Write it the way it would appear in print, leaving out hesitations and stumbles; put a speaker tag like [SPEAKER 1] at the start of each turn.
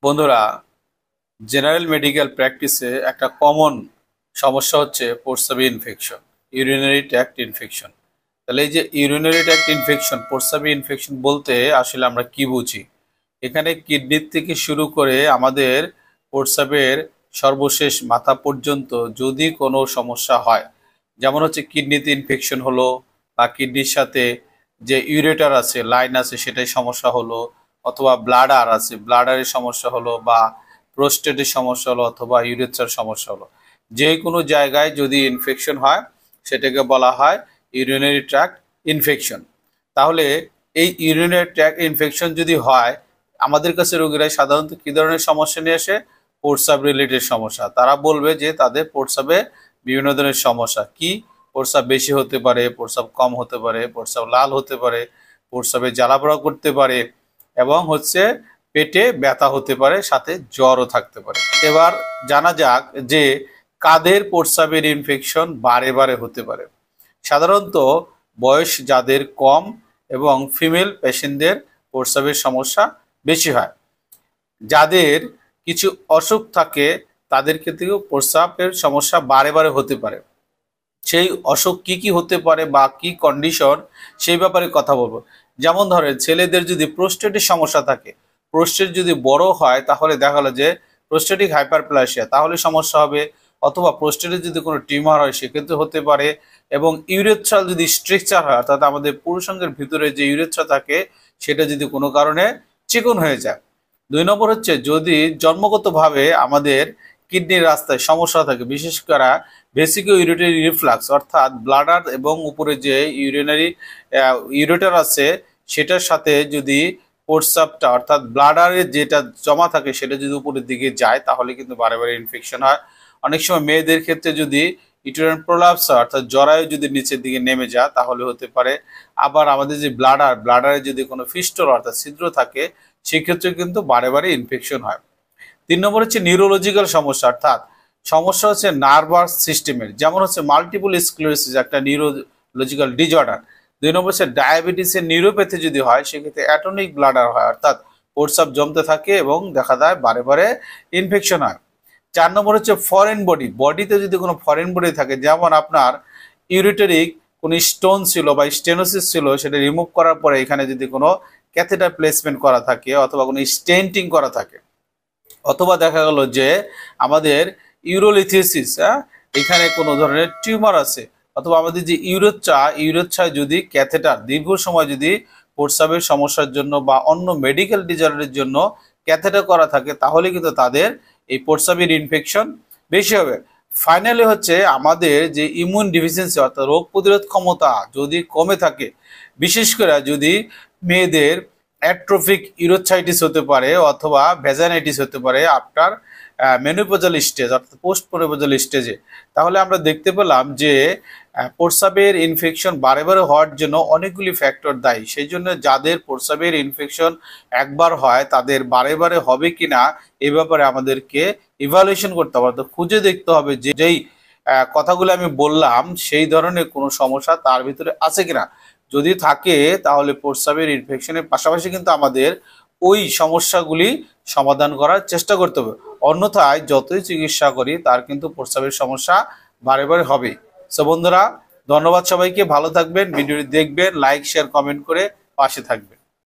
[SPEAKER 1] বন্ধুরা, general medical প্র্যাকটিসে একটা কমন সমস্যা হচ্ছে প্রস্রাবে ইনফেকশন, ইউরিনারি ট্র্যাক্ট ইনফেকশন। তাহলে এই যে ইউরিনারি ট্র্যাক্ট ইনফেকশন, প্রস্রাবে ইনফেকশন বলতে আসলে আমরা কি বুঝি? এখানে কিডনির থেকে শুরু করে আমাদের প্রস্রাবের সর্বশেষ মাথা পর্যন্ত যদি কোনো সমস্যা হয়, যেমন হচ্ছে কিডনিতে ইনফেকশন হলো, বা কিডনির সাথে যে ইউরেটার আছে, লাইন আছে, সেটাই সমস্যা হলো, অথবা ব্লাডার আছে, ব্লাডারের সমস্যা হলো, বা প্রোস্টেটের সমস্যা হলো, অথবা ইউরেথ্রার সমস্যা হলো, যে কোনো জায়গায় যদি ইনফেকশন হয় সেটাকে বলা হয় ইউরিনারি ট্র্যাক্ট ইনফেকশন। তাহলে এই ইউরিনারি ট্র্যাক্ট ইনফেকশন যদি হয়, আমাদের কাছে রোগীরা সাধারণত কী ধরনের সমস্যা নিয়ে আসে? প্রস্রাব রিলেটেড সমস্যা। তারা বলবে যে তাদের প্রস্রাবে বিভিন্ন ধরনের সমস্যা। কি? প্রস্রাব বেশি হতে পারে, প্রস্রাব কম হতে পারে, প্রস্রাব লাল হতে পারে, প্রস্রাবে জ্বালাপোড়া করতে পারে, এবং হচ্ছে পেটে ব্যথা হতে পারে, সাথে জ্বরও থাকতে পারে। এবার জানা যাক যে কাদের প্রস্রাবের ইনফেকশন বারে বারে হতে পারে। সাধারণত বয়স যাদের কম এবং ফিমেল পেশেন্টদের প্রস্রাবের সমস্যা বেশি হয়। যাদের কিছু অসুখ থাকে তাদের ক্ষেত্রেও প্রস্রাবের সমস্যা বারে বারে হতে পারে। সেই অসুখ কি কি হতে পারে বা কি কন্ডিশন, সেই ব্যাপারে কথা বলবো। যেমন ধরেন, ছেলেদের যদি প্রোস্টেটের সমস্যা থাকে, প্রোস্টেট যদি বড় হয় তাহলে দেখা গেলো যে প্রোস্টেটিক হাইপারপ্লাসিয়া, তাহলে সমস্যা হবে। অথবা প্রোস্টেটে যদি কোনো টিউমার হয় সেক্ষেত্রে হতে পারে। এবং ইউরেথ্রাল যদি স্ট্রাকচার হয়, অর্থাৎ আমাদের পুরুষাঙ্গের ভিতরে যে ইউরেথ্রা থাকে সেটা যদি কোনো কারণে চিকন হয়ে যায়। 2 নম্বর হচ্ছে, যদি জন্মগতভাবে আমাদের কিডনির রাস্তায় সমস্যা থাকে, বিশেষ করে ভেসিকো ইউরিটারি রিফ্লাক্স, অর্থাৎ ব্লাডার এবং উপরে যে ইউরেটার আছে সেটার সাথে যদি প্রস্রাবটা, অর্থাৎ ব্লাডারে যেটা জমা থাকে সেটা যদি উপরের দিকে যায় তাহলে কিন্তু বারে বারে ইনফেকশন হয়। অনেক সময় মেয়েদের ক্ষেত্রে যদি ইউটেরাইন প্রোলাপস হয়, অর্থাৎ জরায়ু যদি নিচের দিকে নেমে যায় তাহলে হতে পারে। আবার আমাদের যে ব্লাডারে যদি কোনো ফিস্টল অর্থাৎ ছিদ্র থাকে সেক্ষেত্রে কিন্তু বারে বারে ইনফেকশন হয়। 3 নম্বর হচ্ছে নিউরোলজিক্যাল সমস্যা, অর্থাৎ সমস্যা হচ্ছে নার্ভাস সিস্টেমের, যেমন হচ্ছে মাল্টিপল স্ক্লেরোসিস, একটা নিউরোলজিক্যাল ডিজঅর্ডার। 2 নম্বর হচ্ছে ডায়াবেটিসের নিউরোপ্যাথি যদি হয় সেক্ষেত্রে অ্যাটনিক ব্লাডার হয়, অর্থাৎ প্রস্রাব জমতে থাকে এবং দেখা যায় বারে বারে ইনফেকশন হয়। 4 নম্বর হচ্ছে ফরেন বডিতে যদি কোনো ফরেন বডি থাকে, যেমন আপনার ইউরিটারিক কোনো স্টোন ছিল বা স্টেনোসিস ছিল, সেটা রিমুভ করার পরে এখানে যদি কোনো ক্যাথেটার প্লেসমেন্ট করা থাকে, অথবা কোনো স্টেন্টিং করা থাকে, অথবা দেখা গেল যে আমাদের ইউরোলিথিসিস, এখানে কোনো ধরনের টিউমার আছে, অথবা আমাদের যে ইউরেথ্রায় যদি ক্যাথেটার দীর্ঘ সময় যদি প্রস্রাবের সমস্যার জন্য বা অন্য মেডিকেল ডিজঅর্ডারের জন্য ক্যাথেটার করা থাকে, তাহলে কিন্তু তাদের এই প্রস্রাবের ইনফেকশন বেশি হবে। ফাইনালি হচ্ছে আমাদের যে ইমিউন ডিফিসিয়েন্সি, অর্থাৎ রোগ প্রতিরোধ ক্ষমতা যদি কমে থাকে, বিশেষ করে যদি মেয়েদের অ্যাট্রোফিক ইউরোথাইটিস হতে পারে, অথবা ভ্যাজানাইটিস হতে পারে আফটার মেনোপজাল স্টেজ, অর্থাৎ পোস্ট মেনোপজাল স্টেজে, তাহলে আমরা দেখতে পেলাম যে প্রস্রাবের ইনফেকশন বারে বারে হওয়ার জন্য অনেকগুলি ফ্যাক্টর দায়ী। সেই জন্য যাদের প্রস্রাবের ইনফেকশন একবার হয় তাদের বারে বারে হবে কিনা এ ব্যাপারে আমাদেরকে ইভালুয়েশন করতে হবে, অর্থাৎ খুঁজে দেখতে হবে যে যেই কথাগুলো আমি বললাম সেই ধরনের কোনো সমস্যা তার ভিতরে আছে কিনা। যদি থাকে তাহলে প্রস্রাবের ইনফেকশনের পাশাপাশি কিন্তু আমাদের ওই সমস্যাগুলি সমাধান করার চেষ্টা করতে হবে। অন্যথায় যতই চিকিৎসা করি তার কিন্তু প্রস্রাবের সমস্যা বারে বারে হবে। সো বন্ধুরা, ধন্যবাদ সবাইকে, ভালো থাকবেন, ভিডিওটি দেখবেন, লাইক শেয়ার কমেন্ট করে পাশে থাকবেন।